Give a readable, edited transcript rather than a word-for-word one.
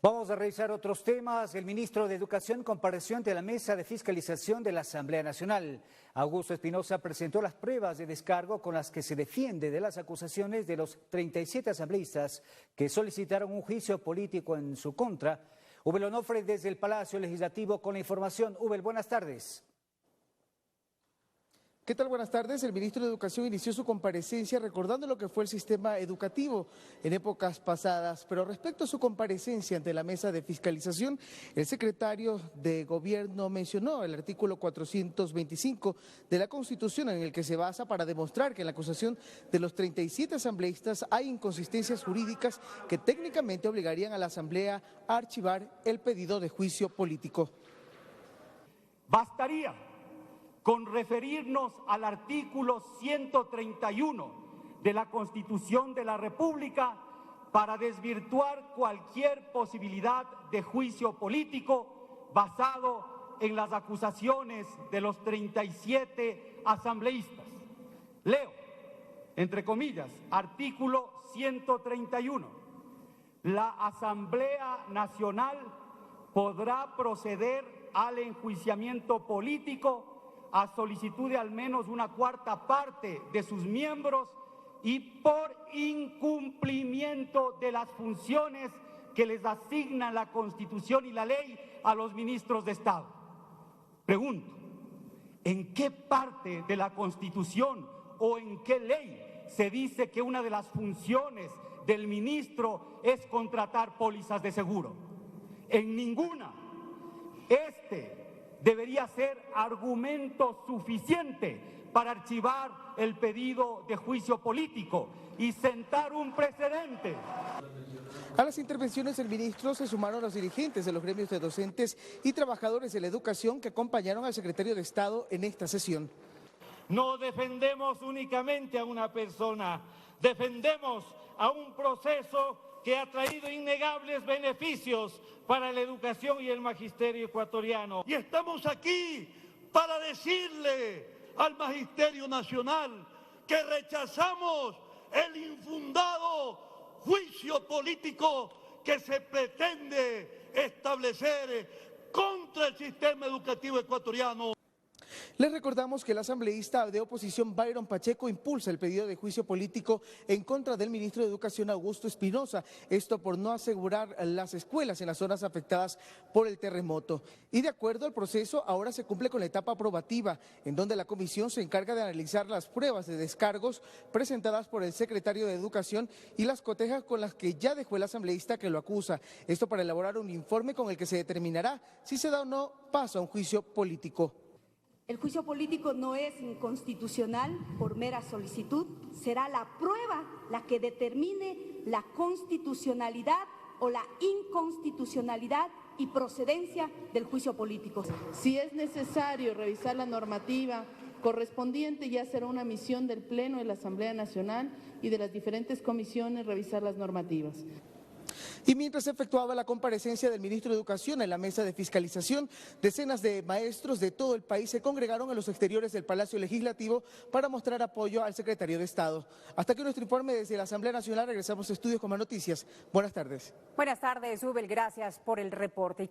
Vamos a revisar otros temas. El ministro de Educación compareció ante la mesa de fiscalización de la Asamblea Nacional. Augusto Espinosa presentó las pruebas de descargo con las que se defiende de las acusaciones de los 37 asambleístas que solicitaron un juicio político en su contra. Ubel Onofre desde el Palacio Legislativo con la información. Ubel, buenas tardes. ¿Qué tal? Buenas tardes. El ministro de Educación inició su comparecencia recordando lo que fue el sistema educativo en épocas pasadas. Pero respecto a su comparecencia ante la mesa de fiscalización, el secretario de Gobierno mencionó el artículo 425 de la Constitución en el que se basa para demostrar que en la acusación de los 37 asambleístas hay inconsistencias jurídicas que técnicamente obligarían a la Asamblea a archivar el pedido de juicio político. Bastaría con referirnos al artículo 131 de la Constitución de la República para desvirtuar cualquier posibilidad de juicio político basado en las acusaciones de los 37 asambleístas. Leo, entre comillas, artículo 131. La Asamblea Nacional podrá proceder al enjuiciamiento político a solicitud de al menos una cuarta parte de sus miembros y por incumplimiento de las funciones que les asignan la Constitución y la ley a los ministros de Estado. Pregunto, ¿en qué parte de la Constitución o en qué ley se dice que una de las funciones del ministro es contratar pólizas de seguro? En ninguna. Debería ser argumento suficiente para archivar el pedido de juicio político y sentar un precedente. A las intervenciones del ministro se sumaron los dirigentes de los gremios de docentes y trabajadores de la educación que acompañaron al secretario de Estado en esta sesión. No defendemos únicamente a una persona, defendemos a un proceso que ha traído innegables beneficios para la educación y el magisterio ecuatoriano. Y estamos aquí para decirle al Magisterio Nacional que rechazamos el infundado juicio político que se pretende establecer contra el sistema educativo ecuatoriano. Les recordamos que el asambleísta de oposición Byron Pacheco impulsa el pedido de juicio político en contra del ministro de Educación Augusto Espinosa, esto por no asegurar las escuelas en las zonas afectadas por el terremoto. Y de acuerdo al proceso, ahora se cumple con la etapa aprobativa, en donde la comisión se encarga de analizar las pruebas de descargos presentadas por el secretario de Educación y las cotejas con las que ya dejó el asambleísta que lo acusa, esto para elaborar un informe con el que se determinará si se da o no paso a un juicio político. El juicio político no es inconstitucional por mera solicitud, será la prueba la que determine la constitucionalidad o la inconstitucionalidad y procedencia del juicio político. Si es necesario revisar la normativa correspondiente, ya será una misión del Pleno de la Asamblea Nacional y de las diferentes comisiones revisar las normativas. Y mientras se efectuaba la comparecencia del ministro de Educación en la mesa de fiscalización, decenas de maestros de todo el país se congregaron en los exteriores del Palacio Legislativo para mostrar apoyo al secretario de Estado. Hasta aquí nuestro informe desde la Asamblea Nacional. Regresamos a estudios con más noticias. Buenas tardes. Buenas tardes, Ubel. Gracias por el reporte.